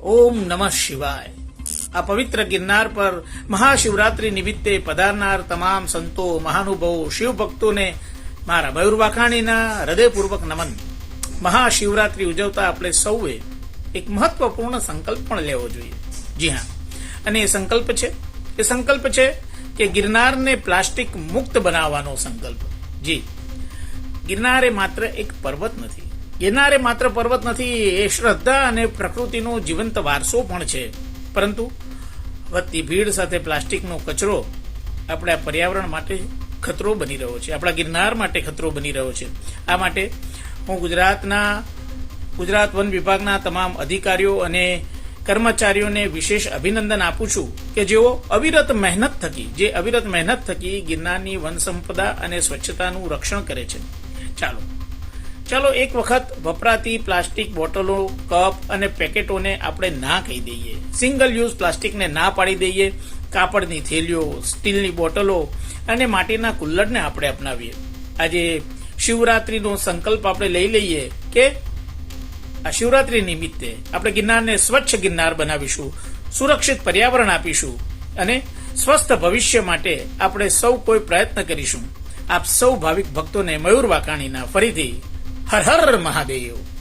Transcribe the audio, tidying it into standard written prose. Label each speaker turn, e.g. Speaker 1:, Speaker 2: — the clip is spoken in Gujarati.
Speaker 1: ઓમ નમઃ શિવાય. આ પવિત્ર ગિરનાર પર મહાશિવરાત્રી નિમિત્તે પધારનાર તમામ સંતો, મહાનુભાવો, શિવ ભક્તોને મારા મયુર વાખાણીના હૃદયપૂર્વક નમન. મહાશિવરાત્રી ઉજવતા આપણે સૌએ એક મહત્વપૂર્ણ સંકલ્પ પણ લેવો જોઈએ. જી હા, અને એ સંકલ્પ છે કે ગિરનારને પ્લાસ્ટિક મુક્ત બનાવવાનો સંકલ્પ. જી, ગિરનાર એ માત્ર એક પર્વત નથી. ગિરનાર એ માત્ર પર્વત નથી, એ શ્રદ્ધા અને પ્રકૃતિનો જીવંત વારસો પણ છે. પરંતુ વધતી ભીડ સાથે પ્લાસ્ટિકનો કચરો આપણા પર્યાવરણ માટે ખતરો બની રહ્યો છે, આપણા ગિરનાર માટે ખતરો બની રહ્યો છે. આ માટે હું ગુજરાત વન વિભાગના તમામ અધિકારીઓ અને કર્મચારીઓને વિશેષ અભિનંદન આપું છું કે જેઓ અવિરત મહેનત થકી ગિરનારની વન સંપદા અને સ્વચ્છતાનું રક્ષણ કરે છે. ચાલો એક વખત વપરાતી પ્લાસ્ટિક બોટલો, કપ અને પેકેટોને આપણે ના કહી દઈએ. સિંગલ યુઝ પ્લાસ્ટિકને ના પાડી દઈએ. કાપડની થેલીઓ, સ્ટીલની બોટલો અને માટીના કુલ્લરને આપણે અપનાવીએ. આજે શિવરાત્રીનો સંકલ્પ આપણે લઈ લઈએ કે આ શિવરાત્રી નિમિત્તે આપણે ગિરનારને સ્વચ્છ ગિરનાર બનાવીશું, સુરક્ષિત પર્યાવરણ આપીશું અને સ્વસ્થ ભવિષ્ય માટે આપણે સૌ કોઈ પ્રયત્ન કરીશું. આપ સૌ ભાવિક ભક્તોને મયુર વાકાણીના ફરીથી હર હર મહાદેવ.